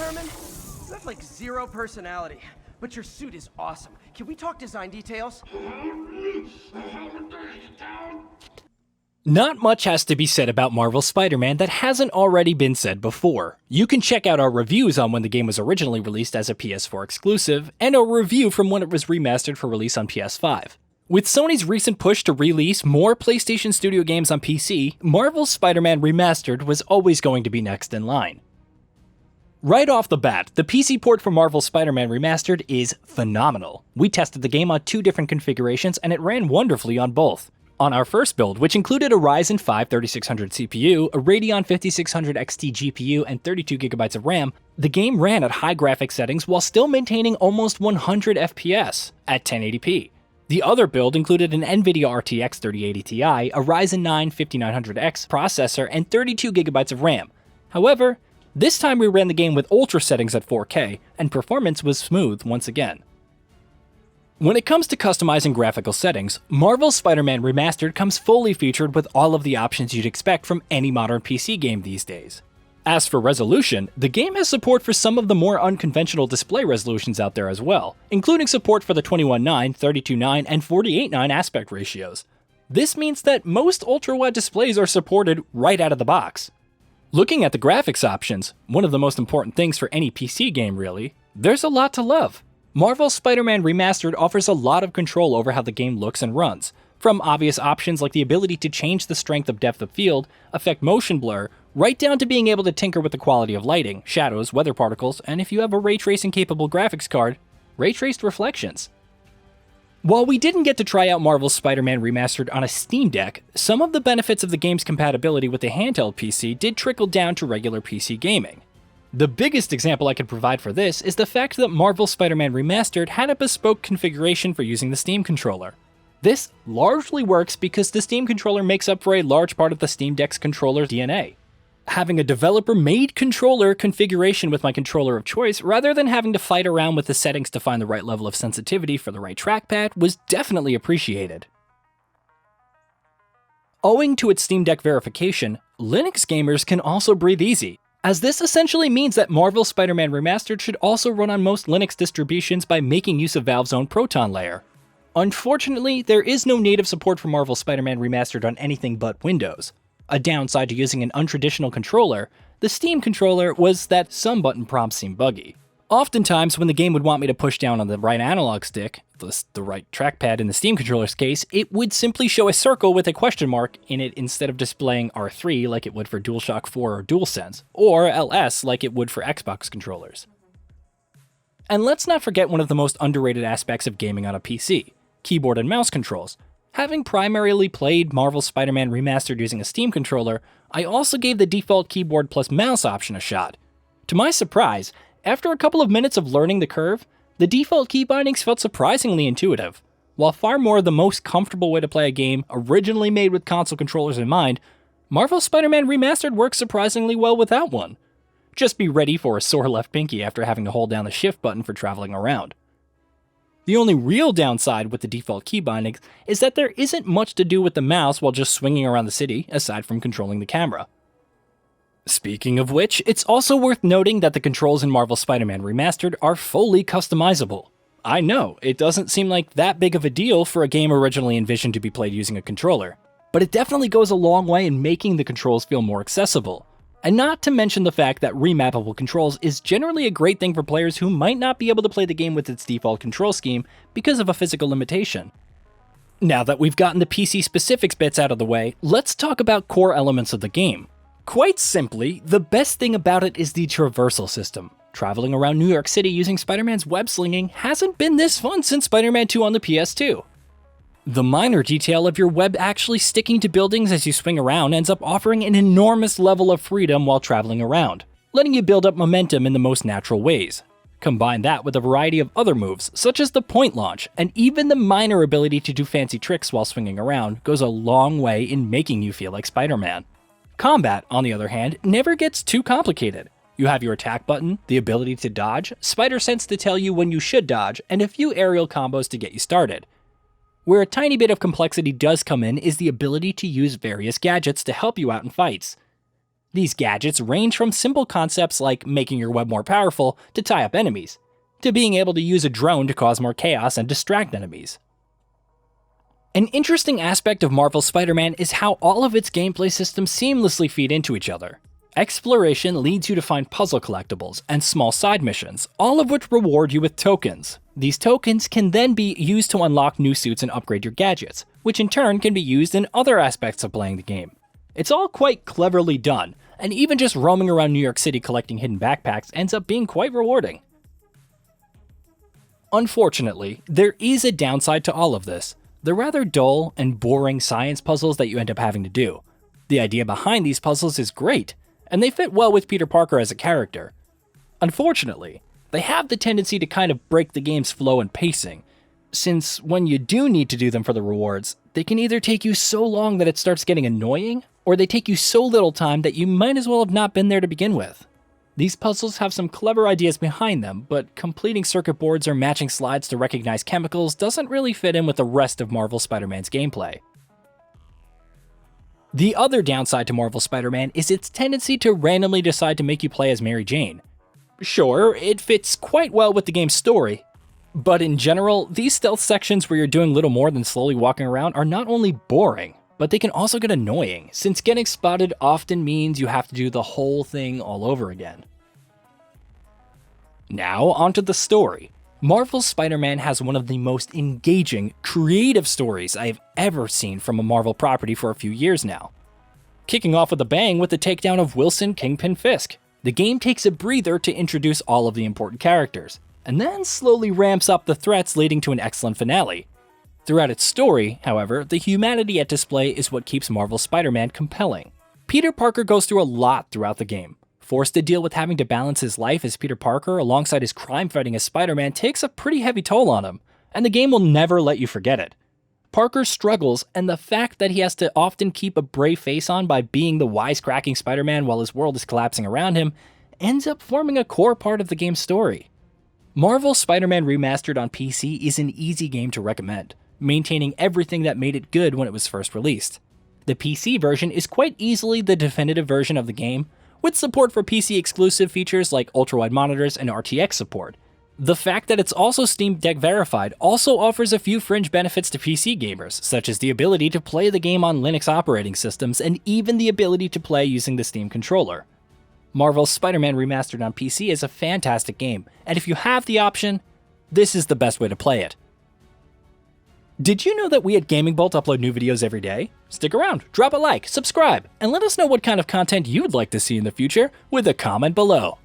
Spider-Man? You have like zero personality, but your suit is awesome. Can we talk design details? Not much has to be said about Marvel's Spider-Man that hasn't already been said before. You can check out our reviews on when the game was originally released as a PS4 exclusive, and a review from when it was remastered for release on PS5. With Sony's recent push to release more PlayStation Studio games on PC, Marvel's Spider-Man Remastered was always going to be next in line. Right off the bat, the PC port for Marvel's Spider-Man Remastered is phenomenal. We tested the game on 2 different configurations and it ran wonderfully on both. On our first build, which included a Ryzen 5 3600 CPU, a Radeon 5600 XT GPU, and 32GB of RAM, the game ran at high graphics settings while still maintaining almost 100 FPS at 1080p. The other build included an NVIDIA RTX 3080 Ti, a Ryzen 9 5900X processor, and 32GB of RAM. However, this time we ran the game with ultra settings at 4K, and performance was smooth once again. When it comes to customizing graphical settings, Marvel's Spider-Man Remastered comes fully featured with all of the options you'd expect from any modern PC game these days. As for resolution, the game has support for some of the more unconventional display resolutions out there as well, including support for the 21:9, 32:9, and 48:9 aspect ratios. This means that most ultra-wide displays are supported right out of the box. Looking at the graphics options, one of the most important things for any PC game really, there's a lot to love. Marvel's Spider-Man Remastered offers a lot of control over how the game looks and runs, from obvious options like the ability to change the strength of depth of field, affect motion blur, right down to being able to tinker with the quality of lighting, shadows, weather particles, and if you have a ray tracing capable graphics card, ray traced reflections. While we didn't get to try out Marvel's Spider-Man Remastered on a Steam Deck, some of the benefits of the game's compatibility with a handheld PC did trickle down to regular PC gaming. The biggest example I could provide for this is the fact that Marvel's Spider-Man Remastered had a bespoke configuration for using the Steam controller. This largely works because the Steam controller makes up for a large part of the Steam Deck's controller DNA. Having a developer-made controller configuration with my controller of choice, rather than having to fight around with the settings to find the right level of sensitivity for the right trackpad, was definitely appreciated. Owing to its Steam Deck verification, Linux gamers can also breathe easy, as this essentially means that Marvel's Spider-Man Remastered should also run on most Linux distributions by making use of Valve's own Proton layer. Unfortunately, there is no native support for Marvel's Spider-Man Remastered on anything but Windows. A downside to using an untraditional controller, the Steam controller, was that some button prompts seem buggy. Oftentimes, when the game would want me to push down on the right analog stick, the right trackpad in the Steam controller's case, it would simply show a circle with a question mark in it instead of displaying R3 like it would for DualShock 4 or DualSense, or LS like it would for Xbox controllers. And let's not forget one of the most underrated aspects of gaming on a PC, keyboard and mouse controls. Having primarily played Marvel's Spider-Man Remastered using a Steam controller, I also gave the default keyboard plus mouse option a shot. To my surprise, after a couple of minutes of learning the curve, the default key bindings felt surprisingly intuitive. While far more the most comfortable way to play a game originally made with console controllers in mind, Marvel's Spider-Man Remastered works surprisingly well without one. Just be ready for a sore left pinky after having to hold down the shift button for traveling around. The only real downside with the default key bindings is that there isn't much to do with the mouse while just swinging around the city, aside from controlling the camera. Speaking of which, it's also worth noting that the controls in Marvel's Spider-Man Remastered are fully customizable. I know, it doesn't seem like that big of a deal for a game originally envisioned to be played using a controller, but it definitely goes a long way in making the controls feel more accessible. And not to mention the fact that remappable controls is generally a great thing for players who might not be able to play the game with its default control scheme because of a physical limitation. Now that we've gotten the PC specifics bits out of the way, let's talk about core elements of the game. Quite simply, the best thing about it is the traversal system. Traveling around New York City using Spider-Man's web slinging hasn't been this fun since Spider-Man 2 on the PS2. The minor detail of your web actually sticking to buildings as you swing around ends up offering an enormous level of freedom while traveling around, letting you build up momentum in the most natural ways. Combine that with a variety of other moves, such as the point launch, and even the minor ability to do fancy tricks while swinging around goes a long way in making you feel like Spider-Man. Combat, on the other hand, never gets too complicated. You have your attack button, the ability to dodge, spider sense to tell you when you should dodge, and a few aerial combos to get you started. Where a tiny bit of complexity does come in is the ability to use various gadgets to help you out in fights. These gadgets range from simple concepts like making your web more powerful to tie up enemies, to being able to use a drone to cause more chaos and distract enemies. An interesting aspect of Marvel's Spider-Man is how all of its gameplay systems seamlessly feed into each other. Exploration leads you to find puzzle collectibles and small side missions, all of which reward you with tokens. These tokens can then be used to unlock new suits and upgrade your gadgets, which in turn can be used in other aspects of playing the game. It's all quite cleverly done, and even just roaming around New York City collecting hidden backpacks ends up being quite rewarding. Unfortunately, there is a downside to all of this: the rather dull and boring science puzzles that you end up having to do. The idea behind these puzzles is great, and they fit well with Peter Parker as a character. Unfortunately, they have the tendency to kind of break the game's flow and pacing, since when you do need to do them for the rewards, they can either take you so long that it starts getting annoying, or they take you so little time that you might as well have not been there to begin with. These puzzles have some clever ideas behind them, but completing circuit boards or matching slides to recognize chemicals doesn't really fit in with the rest of Marvel Spider-Man's gameplay. The other downside to Marvel Spider-Man is its tendency to randomly decide to make you play as Mary Jane. Sure, it fits quite well with the game's story, but in general, these stealth sections where you're doing little more than slowly walking around are not only boring, but they can also get annoying, since getting spotted often means you have to do the whole thing all over again. Now, onto the story. Marvel's Spider-Man has one of the most engaging, creative stories I've ever seen from a Marvel property for a few years now. Kicking off with a bang with the takedown of Wilson Kingpin Fisk, the game takes a breather to introduce all of the important characters, and then slowly ramps up the threats, leading to an excellent finale. Throughout its story, however, the humanity at display is what keeps Marvel's Spider-Man compelling. Peter Parker goes through a lot throughout the game. Forced to deal with having to balance his life as Peter Parker alongside his crime fighting as Spider-Man takes a pretty heavy toll on him, and the game will never let you forget it. Parker's struggles and the fact that he has to often keep a brave face on by being the wisecracking Spider-Man while his world is collapsing around him ends up forming a core part of the game's story. Marvel's Spider-Man Remastered on PC is an easy game to recommend, maintaining everything that made it good when it was first released. The PC version is quite easily the definitive version of the game, with support for PC exclusive features like ultrawide monitors and RTX support. The fact that it's also Steam Deck verified also offers a few fringe benefits to PC gamers, such as the ability to play the game on Linux operating systems and even the ability to play using the Steam controller. Marvel's Spider-Man Remastered on PC is a fantastic game, and if you have the option, this is the best way to play it. Did you know that we at Gaming Bolt upload new videos every day? Stick around, drop a like, subscribe, and let us know what kind of content you'd like to see in the future with a comment below.